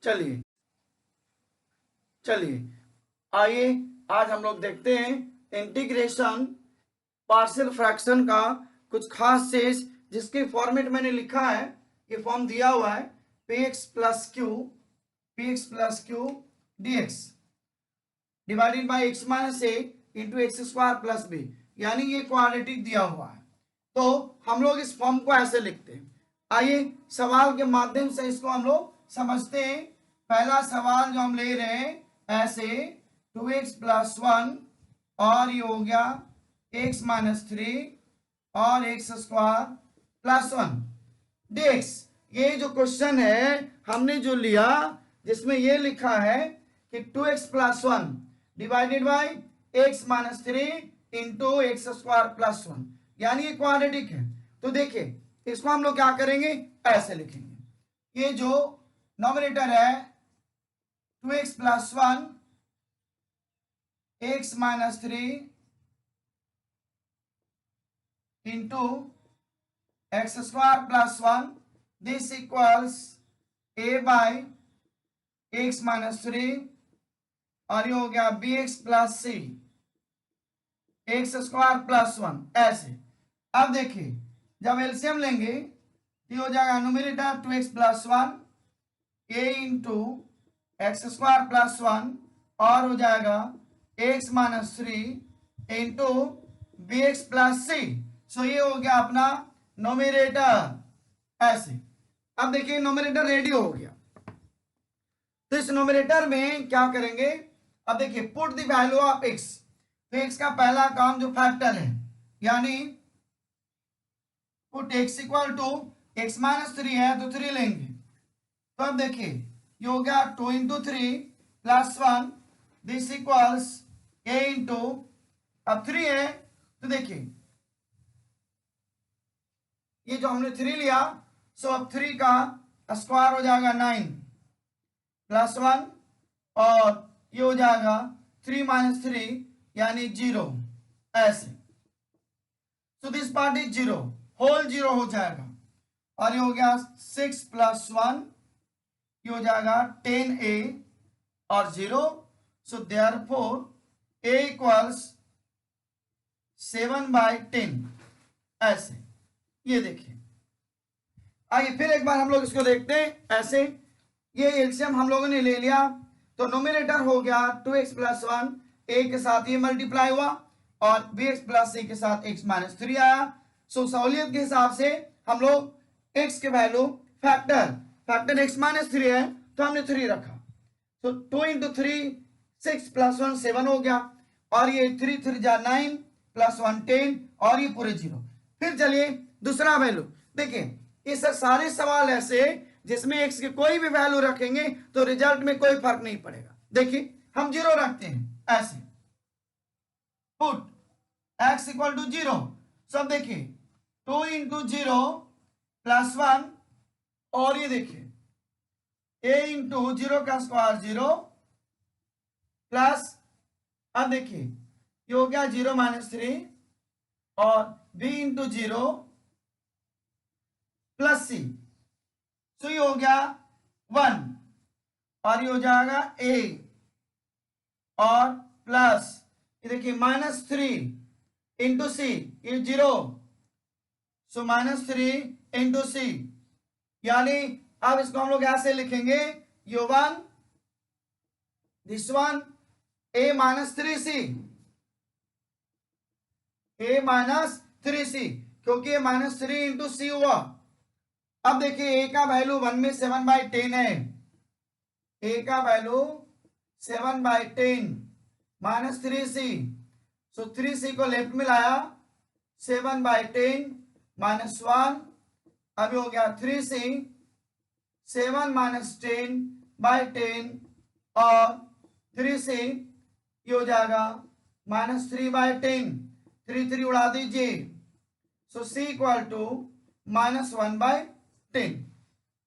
चलिए चलिए आइए आज हम लोग देखते हैं इंटीग्रेशन पार्शियल फ्रैक्शन का कुछ खास चीज, जिसके फॉर्मेट मैंने लिखा है, ये फॉर्म दिया हुआ है px plus Q dx divided by X minus A into x square plus B, यानी ये क्वाड्रेटिक दिया हुआ है। तो हम लोग इस फॉर्म को ऐसे लिखते हैं। आइए सवाल के माध्यम से इसको हम लोग समझते हैं। पहला सवाल जो हम ले रहे हैं ऐसे 2x प्लस 1 और ये हो गया x माइनस 3 और एक्स स्क्वायर प्लस 1 dx। ये जो क्वेश्चन है हमने जो लिया, जिसमें ये लिखा है कि 2x plus 1 divided by X minus 3 into x square plus 1, यानी ये क्वाड्रेटिक है। तो देखिए इसको हम लोग क्या करेंगे, ऐसे लिखेंगे। ये जो नॉमिनेटर है 2x plus 1 x minus 3 into x square plus 1, this equals a by X minus 3 और ये हो गया बी एक्स प्लस सी एक्स स्क्वायर प्लस 1, ऐसे। अब देखिए जब एलसीएम लेंगे तो हो जाएगा numerator 2x plus 1 a into x square plus 1 और हो जाएगा x minus 3 into b x plus सी। सो ये हो गया अपना नोमिनेटर, ऐसे। अब देखिए नोमिनेटर रेडी हो गया, तो इस नोमिनेटर में क्या करेंगे, अब देखिए put the value of x। तो x का पहला काम जो फैक्टर है, यानी put x equal to X minus 3 है तो 3 लेंगे। तो अब देखिए ये हो गया 2 into 3 plus 1, this equals a into, अब 3 है तो देखिए ये जो हमने 3 लिया, सो अब 3 का स्क्वायर हो जाएगा 9 प्लस 1 और ये हो जाएगा 3 माइनस 3 यानी 0, ऐसे। So this part is 0, whole 0 हो जाएगा और ये हो गया 6 प्लस 1, ये हो जाएगा 10a और 0। सो देयरफॉर a इक्वल्स 7/10, ऐसे। ये देखिए आइए फिर एक बार हम लोग इसको देखते हैं ऐसे। ये एलसीएम हम लोगों ने ले लिया, तो नोमिनेटर हो गया 2x प्लस 1, a के साथ ये मल्टीप्लाई हुआ और bx प्लस c के साथ x माइनस 3 आया। सो सहूलियत के हिसाब से हम लोग x के वैल्यू फैक्टर x माइनस 3 है तो हमने 3 रखा। तो 2 इंटू 3 6 प्लस 1 7 हो गया और ये 3 3 जा 9 प्लस 1 10 और ये पूरे 0। फिर चलिए दूसरा वैल्यू देखिए। इस सारे सवाल ऐसे जिसमें x की कोई भी वैल्यू रखेंगे तो रिजल्ट में कोई फर्क नहीं पड़ेगा। देखिए हम 0 रखते हैं ऐसे, पुट x इक्वल टू 0। सब देखिए 2 इंटू 0 प्लस 1 और ये देखिए a इंटू 0 का स्क्वायर 0 प्लस, अब देखिए ये हो गया 0 माइनस 3 और b इंटू 0 प्लस c, तो ये हो गया 1 और ये हो जाएगा a और प्लस ये देखिए माइनस 3 इंटू सी, ये 0, सो माइनस 3 इंटू सी, यानी अब इसको हम लोग ऐसे लिखेंगे ये 1 this 1 a minus 3c, a minus 3c, क्योंकि माइनस 3 इंटू सी हुआ। अब देखिए a का वैल्यू 1 में 7/10 है, a का वैल्यू 7/10 माइनस 3c, सो 3c को लेफ्ट में लाया 7/10 माइनस 1, अभी हो गया 3c 7 माइनस 10/10 और 3c ये हो जाएगा माइनस 3/10, 3 3 उड़ा दीजिए, सो c इक्वल टू माइनस 1/10।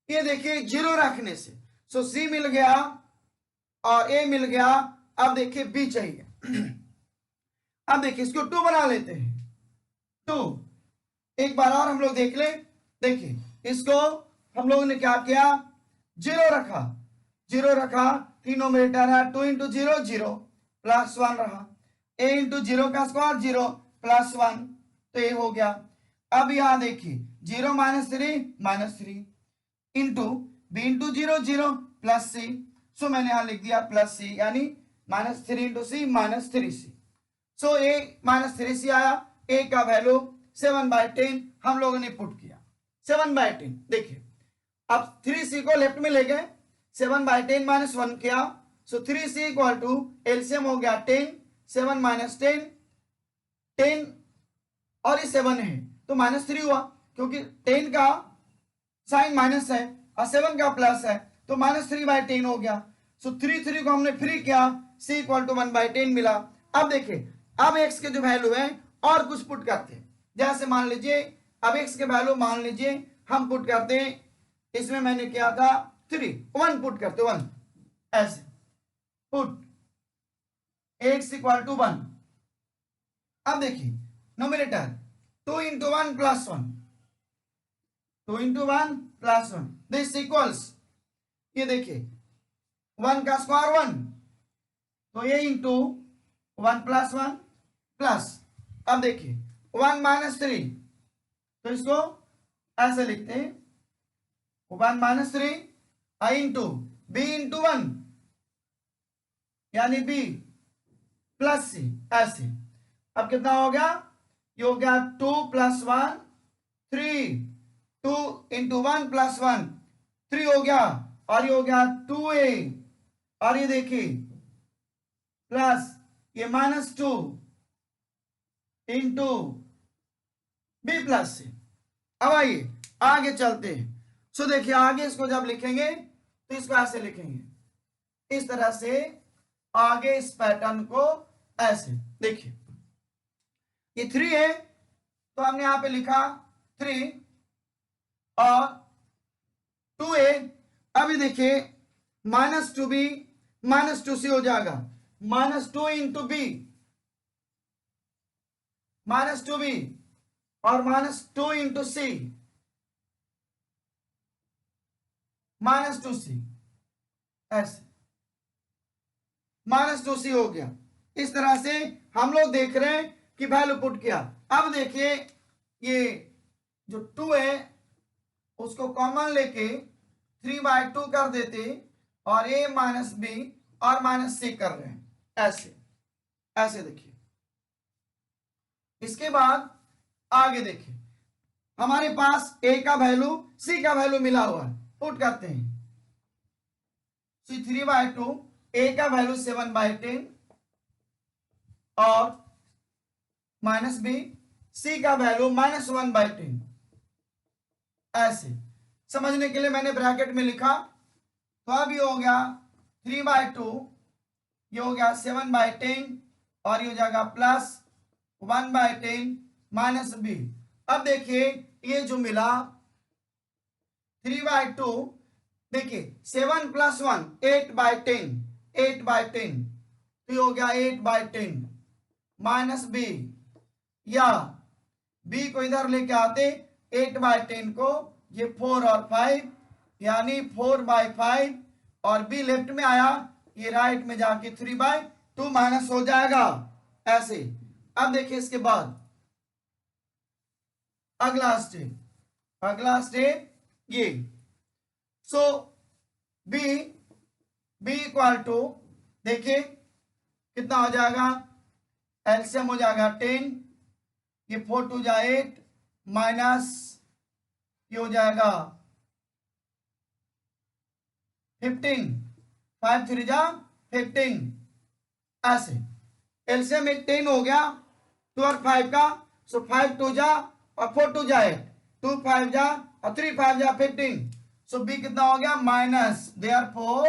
ये देखिए 0 रखने से सो c मिल गया और a मिल गया। अब देखिए b चाहिए। अब देखिए इसको 2 बना लेते हैं, 2 एक बार और हम लोग देख ले। देखिए इसको हम लोगों ने क्या किया, 0 रखा, जीरो रखा, डिनोमिनेटर है 2 इंटू जीरो जीरो प्लस 1 रहा, a इंटू जीरो का स्क्वायर जीरो प्लस 1, तो ये हो गया। अब यहां देखिए 0 minus three into b into zero zero plus सी, सो मैंने यहां लिख दिया प्लस सी, यानी -3 इंटू सी -3c। सो ए -3c आया, ए का वैल्यू 7/10 हम लोगों ने पुट किया। 7/10 देखिए, अब 3c को लेफ्ट में ले गए, 7/10 -1 किया, सो 3c इक्वल टू एलसीएम हो गया 10, 7 - 10 10 और ये 7 है तो -3 हुआ, क्योंकि 10 का साइन माइनस है और 7 का प्लस है, तो -3/10 हो गया। सो 3 को हमने फ्री किया, c इक्वल टू 1/10 मिला। अब देखिए, अब x के जो वैल्यू है और कुछ पुट करते हैं, जैसे मान लीजिए अब x के वैल्यू मान लीजिए हम पुट करते हैं, इसमें मैंने किया था 3, 1 पुट करते 1, ऐसे पुट x इक्वल टू 1। अब देखिए nominator 2 into 1 plus 1, 2 into 1 plus 1, this equals, ये देखिए 1 का स्क्वायर 1, तो ये इंटू 1 प्लस 1 प्लस, अब देखिए 1 -3, तो इसको ऐसे लिखते हैं 1 -3 इंटू b इंटू 1, यानी b प्लस c, ऐसे। अब कितना हो गया, ये हो गया 2 + 1 3, 2 इंटू 1 प्लस 1 3 हो गया, और ये हो गया 2a, और ये देखिए प्लस ये -2 इंटू b प्लस c। अब आइए आगे चलते हैं। सो देखिए आगे इसको जब लिखेंगे तो इसको ऐसे लिखेंगे, इस तरह से आगे इस पैटर्न को ऐसे देखिए, ये 3 है तो हमने यहां पे लिखा 3 और 2a। अभी देखिए -2b -2c हो जाएगा, -2 इंटू b -2b और -2 इंटू c -2c, ऐसे -2c हो गया। इस तरह से हम लोग देख रहे हैं कि वैल्यू पुट किया। अब देखिए ये जो 2 है उसको कॉमन लेके 3/2 कर देते और a - b और -c कर रहे हैं, ऐसे ऐसे देखिए। इसके बाद आगे देखिए, हमारे पास a का वैल्यू c का वैल्यू मिला हुआ है, पुट करते हैं। 3/2, a का वैल्यू 7/10 और -b, c का वैल्यू -1/10, ऐसे समझने के लिए मैंने ब्रैकेट में लिखा। तो अब ये हो गया 3/2, ये हो गया 7/10 और ये हो जाएगा प्लस 1/10 -b। अब देखिए ये जो मिला 3/2, देखिए 7 + 1 8/10, 8/10, तो ये हो गया 8/10 -b, या b को इधर लेके आते 8/10 को, ये 4 और 5 यानी 4/5, और b लेफ्ट में आया, ये राइट में जाके 3/2 माइनस हो जाएगा, ऐसे। अब देखिए इसके बाद अगला स्टेप ये, सो b इक्वल टू, देखिए कितना हो जाएगा, एलसीएम हो जाएगा 10, ये 4 2 जा 8 माइनस ये हो जाएगा 15, 5 3 जा 15, ऐसे एलसीएम 10 हो गया 2 और 5 का, सो 5 2 जा और 4 2 जा 8, 2 5 जा और 3 5 जा 15, सो b कितना हो गया minus, therefore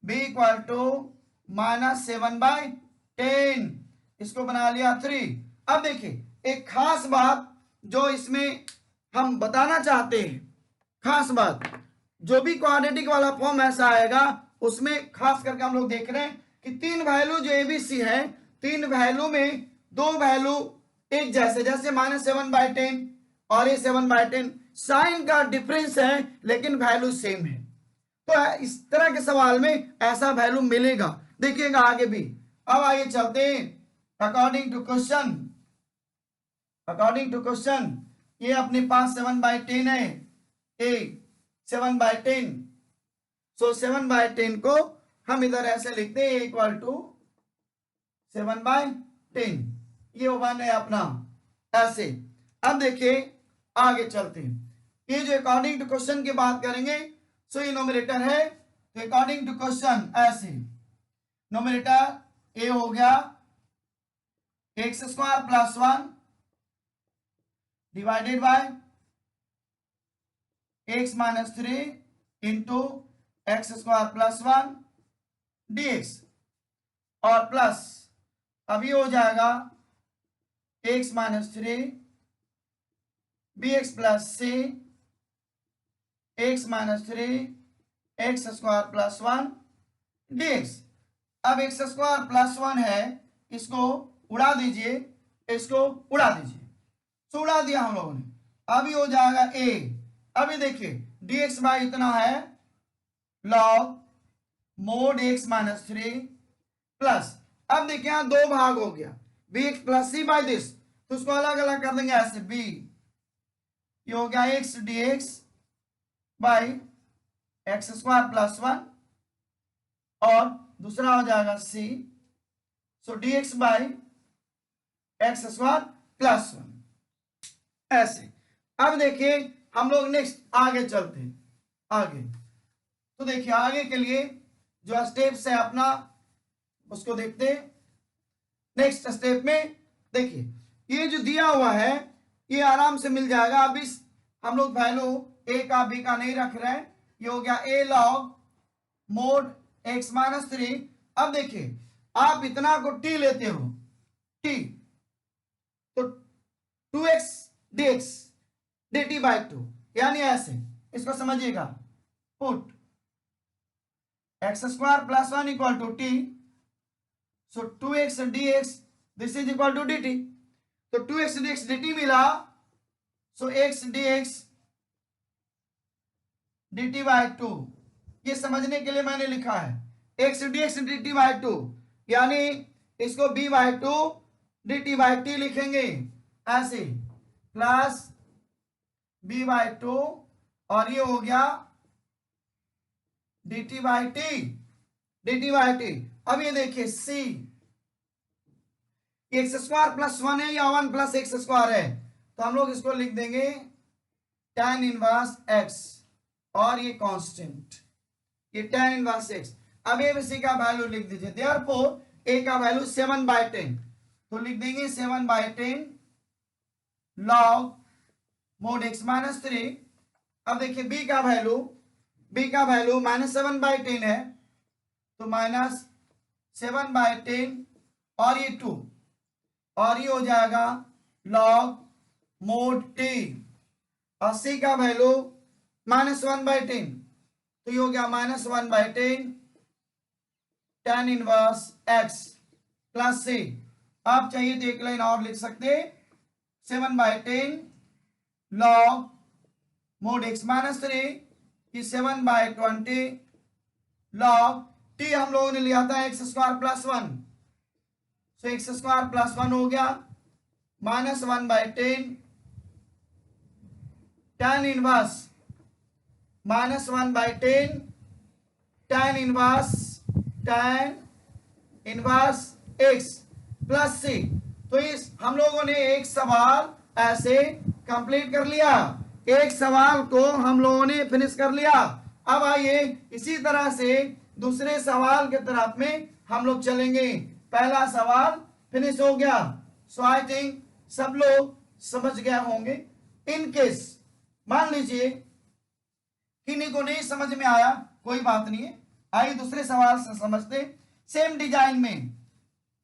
b equal to -7/10, इसको बना लिया 3। अब देखिए एक खास बात जो इसमें हम बताना चाहते हैं, खास बात, जो भी क्वाड्रेटिक वाला फॉर्म ऐसा आएगा उसमें खास करके हम लोग देख रहे हैं कि 3 वैल्यू जो एबीसी है, 3 वैल्यू में 2 वैल्यू एक जैसे, जैसे -7/10 और ये 7/10, साइन का डिफरेंस है लेकिन वैल्यू सेम है। तो इस तरह के सवाल में ऐसा वैल्यू मिलेगा, देखिएगा आगे भी। अब आइए चलते हैं अकॉर्डिंग टू क्वेश्चन। ये अपने पास 7/10 है, ए 7/10। सो 7/10 को हम इधर ऐसे लिखते हैं इक्वल टू 7/10। ये वन है अपना ऐसे। अब देखिए आगे चलते हैं, ये जो अकॉर्डिंग टू क्वेश्चन की बात करेंगे, सो ये नोमिनेटर है, तो अकॉर्डिंग टू क्वेश्चन ऐसे नोमिनेटर ए हो गया x² + 1 divided by x - 3 into x² + 1 dx, और प्लस अभी हो जाएगा x - 3 bx + c x - 3 x² + 1 dx। अब x² + 1 है, इसको उड़ा दीजिए, इसको उड़ा दीजिए। तो उड़ा दिया हम लोगों ने, अभी हो जाएगा a। अभी देखिए dx बाई इतना है log mod x - 3 प्लस, अब देखिए यहां दो भाग हो गया, bx + c बाई दिस, तो उसको अलग अलग कर देंगे ऐसे, b ये हो गया x dx बाई x² + 1, और दूसरा हो जाएगा c, so dx by x² + 1 ऐसे। अब देखिए हम लोग नेक्स्ट आगे चलते हैं आगे। तो देखिए आगे के लिए जो स्टेप्स है अपना उसको देखते हैं। नेक्स्ट स्टेप में देखिए ये जो दिया हुआ है ये आराम से मिल जाएगा। अब इस हम लोग वैल्यू a का b का नहीं रख रहे हैं, ये हो गया a log mod x - 3। अब देखिए आप इतना को t लेते हो, t तो 2x dx dt बाई 2, यानी ऐसे इसको समझिएगा, put x² + 1 equal to t, so 2x dx this is equal to dt, तो 2x dx dt मिला, so x dx dt by 2, ये समझने के लिए मैंने लिखा है x dx dt बाई 2, यानी इसको b by 2 dt by t लिखेंगे ऐसे, प्लस b बाई 2, और ये हो गया dt बाई t। अब ये देखिए c x² + 1 है या 1 + x² है, तो हम लोग इसको लिख देंगे tan इनवर्स x, और ये कांस्टेंट, ये tan इनवर्स x। अब ये c का वैल्यू लिख दीजिए, देयरफॉर a का वैल्यू 7/10, तो लिख देंगे 7/10 log mod x - 3। अब देखिए b का वैल्यू -7/10 है, तो -7/10 और ये 2, और ये हो जाएगा log mod t, और c का वैल्यू -1/10, तो ये हो गया -1/10 tan inverse x plus c। आप चाहिए तो एक लाइन और लिख सकते 7/10 log mod x - 3, कि 7/20 log t हम लोगों ने लिया था x² + 1, सो x² + 1 हो गया -1/10 tan inverse -1/10 tan inverse x plus c। तो इस हम लोगों ने एक सवाल ऐसे कंप्लीट कर लिया, एक सवाल को हम लोगों ने फिनिश कर लिया। अब आइए इसी तरह से दूसरे सवाल के तरफ में हम लोग चलेंगे। पहला सवाल फिनिश हो गया, सो आई थिंक सब लोग समझ गए होंगे। इन केस मान लीजिए किन्हीं को नहीं समझ में आया, कोई बात नहीं है, आइए दूसरे सवाल से समझते सेम डिजाइन में,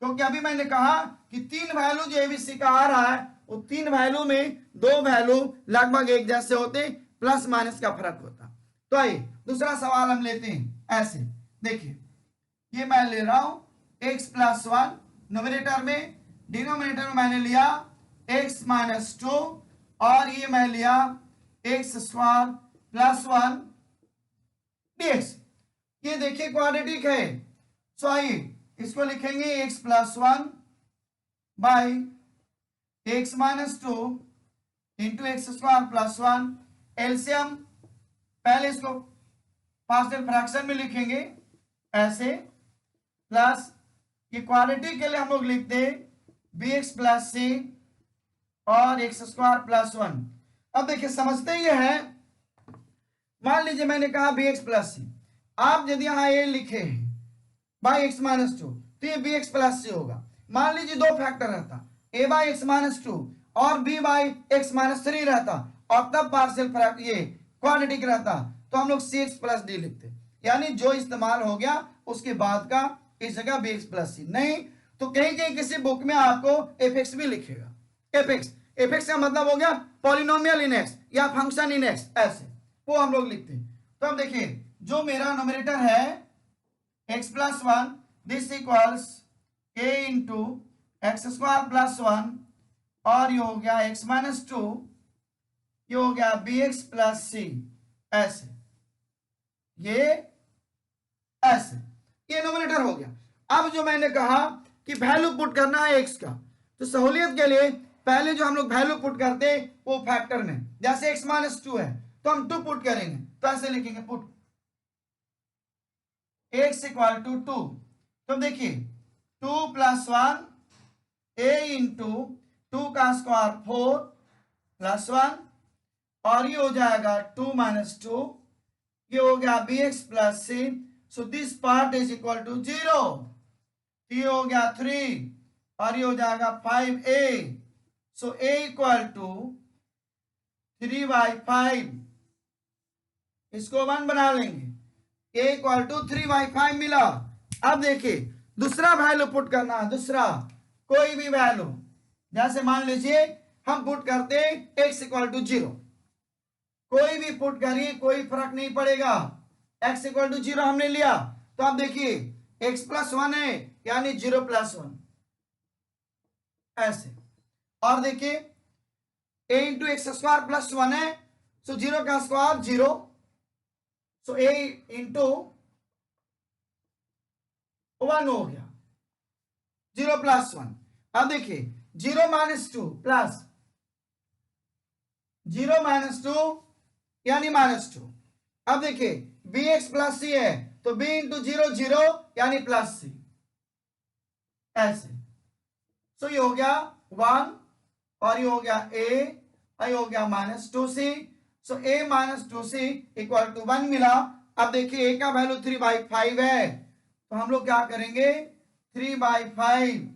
क्योंकि अभी मैंने कहा कि 3 वैल्यू जो एबीसी का आ रहा है वो 3 वैल्यू में 2 वैल्यू लगभग एक जैसे होते, प्लस माइनस का फर्क होता। तो आइए दूसरा सवाल हम लेते हैं ऐसे। देखिए ये मैं ले रहा हूं x + 1 नोमिनेटर में, डिनोमिनेटर में मैंने लिया x - 2, और ये मैं लिया x² + 1 dx। ये देखिए क्वाड्रेटिक है, सो आइए इसको लिखेंगे x plus 1 by x minus 2 into x square plus 1। LCM पहले इसको पार्शियल फ्रैक्शन में लिखेंगे ऐसे, प्लस ये क्वाड्रेटिक के लिए हम लोग लिखते हैं बी एक्स प्लस सी और एक्स स्क्वायर प्लस 1। अब देखिए समझते ही है, मान लीजिए मैंने कहा बी एक्स प्लस सी, आप यदि यहाँ ए लिखे बाई एक्स माइनस 2 तो ये बी एक्स प्लस सी होगा। मान लीजिए दो फैक्टर रहता, ए बाई एक्स माइनस 2 और बी बाई एक्स माइनस 3 रहता, और तब पार्शियल फ्रैक्शन ये क्वाड्रेटिक रहता, तो हम लोग सी एक्स प्लस डी लिखते। यानी जो इस्तेमाल हो गया उसके बाद का इस जगह बी एक्स प्लस सी। नहीं तो कहीं कहीं किसी बुक में आपको एफ एक्स भी लिखेगा। एफ एक्स का मतलब हो गया पॉलिनोमियल इन एक्स या फंक्शन इन एक्स, ऐसे वो हम लोग लिखते हैं। तो अब देखिए जो मेरा नोमिनेटर है x plus 1, this equals a into x square plus 1, और ये हो गया एक्स माइनस 2, ये हो गया बी एक्स प्लस सी, ऐसे ये ऐसे, ये नोमिनेटर हो गया। अब जो मैंने कहा कि वैल्यू पुट करना है एक्स का, तो सहूलियत के लिए पहले जो हम लोग वैल्यू पुट करते हैं वो फैक्टर में, जैसे एक्स माइनस 2 है तो हम 2 पुट करेंगे, तो ऐसे लिखेंगे पुट एक्स इक्वल टू 2। तो देखिए 2 प्लस 1 ए इंटू 2 का स्क्वायर 4 प्लस 1, और ये हो जाएगा 2 माइनस 2, ये हो गया B x plus C. So this part is equal to 0, ये हो गया 3 और ये हो जाएगा 5a। So a equal to 3/5, इसको 1 बना लेंगे, a इक्वल टू 3/5 मिला। अब देखिए दूसरा वैल्यू पुट करना है, दूसरा कोई भी वैल्यू, जैसे मान लीजिए हम पुट करते हैं x इक्वल टू 0, कोई भी पुट करिए कोई फर्क नहीं पड़ेगा। x इक्वल टू 0 हमने लिया, तो आप देखिए x प्लस 1 है यानी 0 प्लस 1, ऐसे। और देखिए a into x square plus 1 है, सो 0 का स्क्वायर 0, सो a इंटू 1 हो गया 0 प्लस 1। अब देखिए 0 माइनस 2 प्लस 0 माइनस 2 यानी माइनस 2। अब देखिए बी एक्स प्लस सी है तो b इंटू 0 0 यानी प्लस सी, ऐसे। सो ये हो गया 1 और ये हो गया a और ये हो गया minus 2c। So a minus 2c equal to 1 मिला। अब देखिए a का वैल्यू 3/5 है, तो हम लोग क्या करेंगे 3/5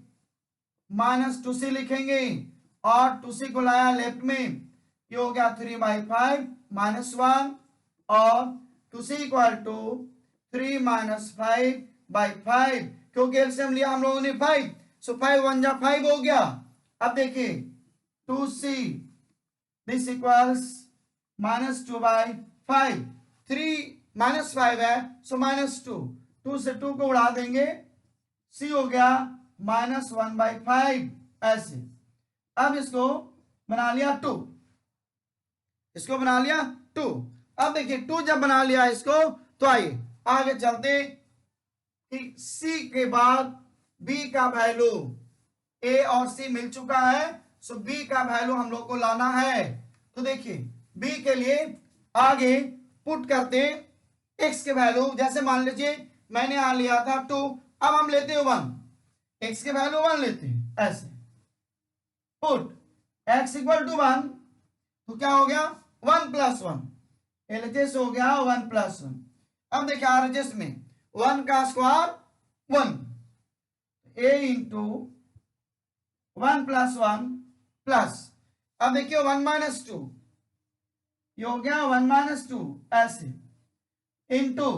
माइनस 2c लिखेंगे, और 2c को लाया लेफ्ट में, ये हो गया 3/5 माइनस 1, और 2c इक्वल टू 3 माइनस 5/5, क्योंकि एलसीएम लिया हम लोगों ने 5, सो 5 1 जा 5 हो गया। अब देखिए 2c this equals minus 2/5, 3 minus 5 है सो माइनस 2, 2 से 2 को उड़ा देंगे, c हो गया माइनस 1/5, ऐसे। अब इसको बना लिया 2, इसको बना लिया 2। अब देखिए 2 जब बना लिया इसको, तो आइए आगे चलते कि c के बाद b का वैल्यू, a और c मिल चुका है, सो b का वैल्यू हम लोग को लाना है। तो देखिए b के लिए आगे पुट करते x के वैल्यू, जैसे मान लीजिए मैंने यहां लिया था 2, अब हम लेते हैं 1, x के वैल्यू 1 लेते हैं, ऐसे पुट x इक्वल टू 1, तो क्या हो गया 1 प्लस 1, एलएचएस हो गया 1 प्लस 1। अब देखिए आरएचएस में 1 का square 1, a into 1 plus 1 plus, अब देखिए 1 माइनस 2, ये हो गया 1 माइनस 2, ऐसे इंटू,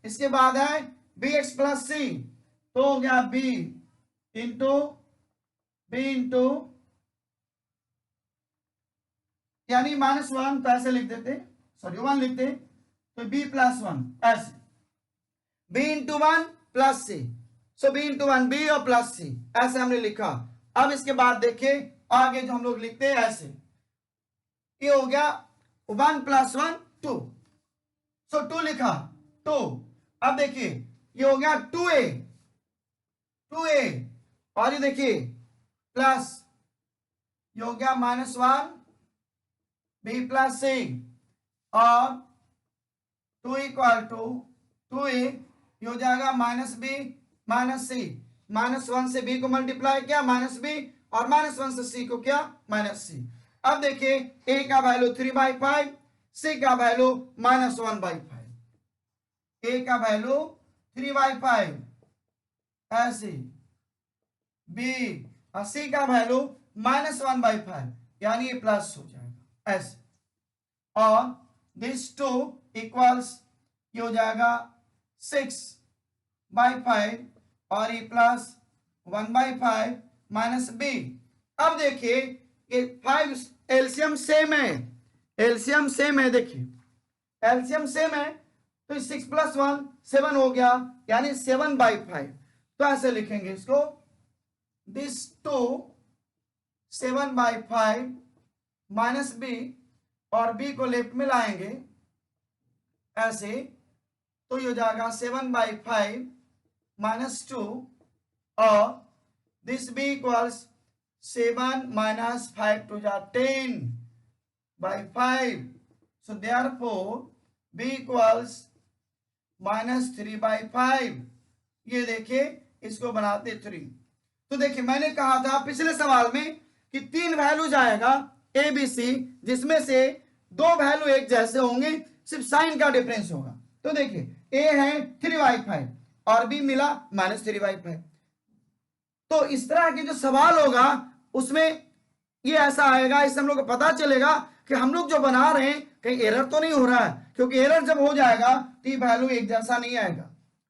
इसके बाद है बी एक्स प्लस सी, तो हो गया b इंटू यानी माइनस 1, तो ऐसे लिख देते, सॉरी 1 लिखते, तो b प्लस 1, ऐसे b इंटू 1 प्लस सी, सो b इंटू 1 b और प्लस सी, ऐसे हमने लिखा। अब इसके बाद देखिए आगे जो हम लोग लिखते हैं ऐसे, ये हो गया 1 प्लस 1 2, सो 2 लिखा 2। अब अब देखिए ये हो गया 2a, 2a, और ये देखिए प्लस ये हो गया -1 b प्लस c, और 2 इक्वल टू 2a, ये हो जाएगा -b -c, -1 से b को मल्टीप्लाई किया -b, और -1 से c को क्या -c। अब देखिए a का वैल्यू 3/5, c का वैल्यू -1/5, a का वैल्यू 3/5 ऐसे, b और c का वैल्यू -1/5, यानी ये प्लस हो जाएगा ऐसे, और दिस 2 इक्वल्स ये हो जाएगा 6/5, और ये प्लस 1/5 माइनस b। अब देखिए ये 5 एलसीएम सेम है, एलसीएम सेम है, देखिए एलसीएम सेम है, तो 6 + 1 7 हो गया, यानी 7/5। तो ऐसे लिखेंगे इसको, दिस 2 7/5 माइनस b, और b को लेफ्ट में लाएंगे ऐसे, तो ये हो जाएगा 7/5 -2, और this b equals 7 - 5 to 10/5, so therefore b equals -3/5। ये देखिए इसको बनाते 3। तो देखिए मैंने कहा था पिछले सवाल में कि 3 वैल्यूज आएगा ए बी सी, जिसमें से 2 वैल्यू एक जैसे होंगे, सिर्फ साइन का डिफरेंस होगा। तो देखिए ए है 3/5 और बी मिला -3/5। तो इस तरह के जो सवाल होगा उसमें ये ऐसा आएगा, इससे हम लोग को पता चलेगा कि हम लोग जो बना रहे हैं कहीं एरर तो नहीं हो रहा है, क्योंकि एरर जब हो जाएगा तो ये वैल्यू एक जैसा नहीं आएगा,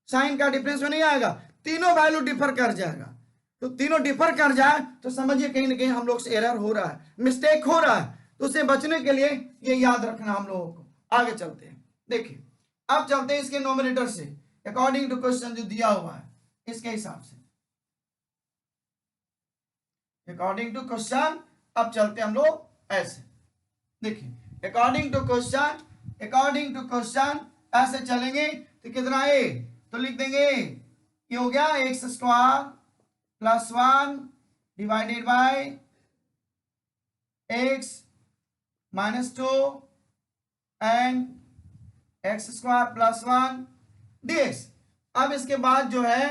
साइन का डिफरेंस में नहीं आएगा, तीनों वैल्यू डिफर कर जाएगा। तो तीनों डिफर कर जाए तो समझिए कहीं ना कहीं हम लोग से एरर हो रहा है, मिस्टेक हो रहा है। तो उससे बचने के लिए ये याद रखना हम लोगों को। आगे चलते हैं, देखिए अब चलते हैं इसके नोमिनेटर से, अकॉर्डिंग टू क्वेश्चन जो दिया हुआ है इसके हिसाब से, अकॉर्डिंग टू क्वेश्चन। अब चलते हम लोग ऐसे, देखिए according to question, according to question ऐसे चलेंगे। तो कितना ए, तो लिख देंगे ये हो गया x² + 1 divided by x -2 and x² + 1 dx। अब इसके बाद जो है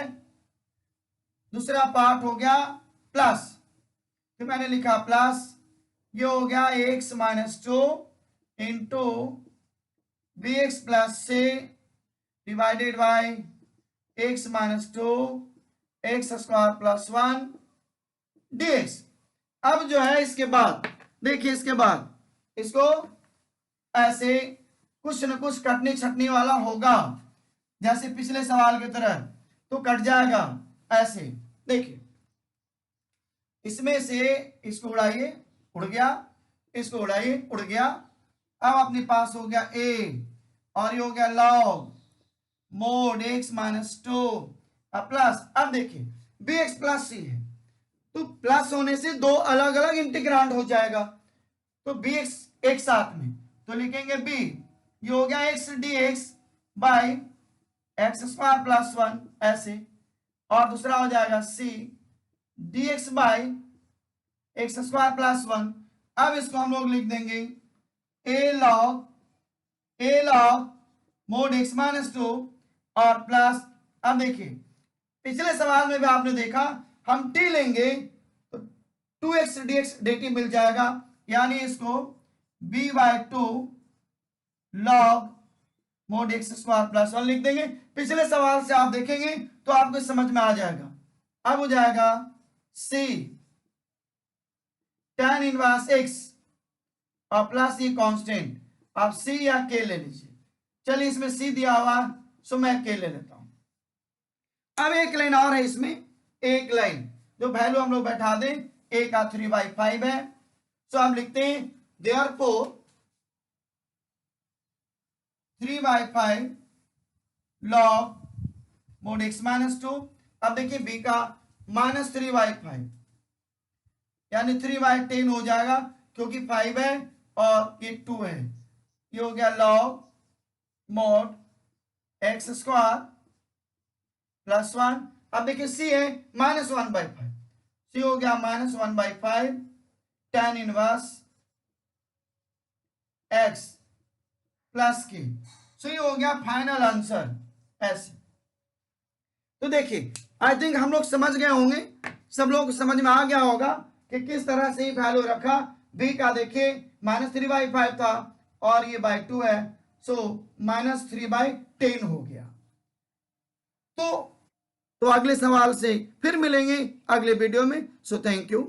दूसरा पार्ट हो गया प्लस, तो मैंने लिखा प्लस, ये हो गया x -2 into bx + c divided by x -2 x² + 1 dx। अब जो है इसके बाद देखिए, इसके बाद इसको ऐसे कुछ न कुछ कटनी छटनी वाला होगा, जैसे पिछले सवाल की तरह, तो कट जाएगा ऐसे। देखिए इसमें से इसको उड़ाइए, उड़ गया, इसको उड़ाइए, उड़ गया। अब अपने पास हो गया a, और ये हो गया log mod x -2 प्लस, अब देखिए bx + c है, तो प्लस होने से दो अलग अलग इंटीग्रांड हो जाएगा, तो bx एक साथ में, तो लिखेंगे b, ये हो गया x dx बाय x² + 1 ऐसे, और दूसरा हो जाएगा c dx बाय x² + 1। अब इसको हम लोग लिख देंगे a log mod x -2 और प्लस, अब देखिए पिछले सवाल में भी आपने देखा हम t लेंगे तो 2x dx dt मिल जाएगा, यानी इसको b/2 log mod x² + 1 लिख देंगे। पिछले सवाल से आप देखेंगे तो आपको समझ में आ जाएगा। अब हो जाएगा c tan इनवर्स x और प्लस ये कांस्टेंट, आप c या k ले लीजिए। चलिए इसमें c दिया हुआ, सो मैं k ले लेता हूं। अब एक लाइन और है इसमें, एक लाइन जो वैल्यू हम लोग बैठा दें, a का 3/5 है, सो हम लिखते हैं देयरफॉर 3/5 log mod x -2। अब देखिए b का -3/5 यानी 3/10 हो जाएगा, क्योंकि 5 है और ये 2 है, ये हो गया log mod x² +1। अब देखिए सी है -1/5, सी हो गया -1/5 tan इनवर्स x प्लस की। सो ये हो गया फाइनल आंसर ऐसे। तो देखिए आई थिंक हम लोग समझ गए होंगे, सब लोग समझ में आ गया होगा कि किस तरह से वैल्यू रखा। b का देखिए -3/5 था और ये बाय 2 है, सो -3/10 हो गया। तो अगले सवाल से फिर मिलेंगे अगले वीडियो में। So thank you.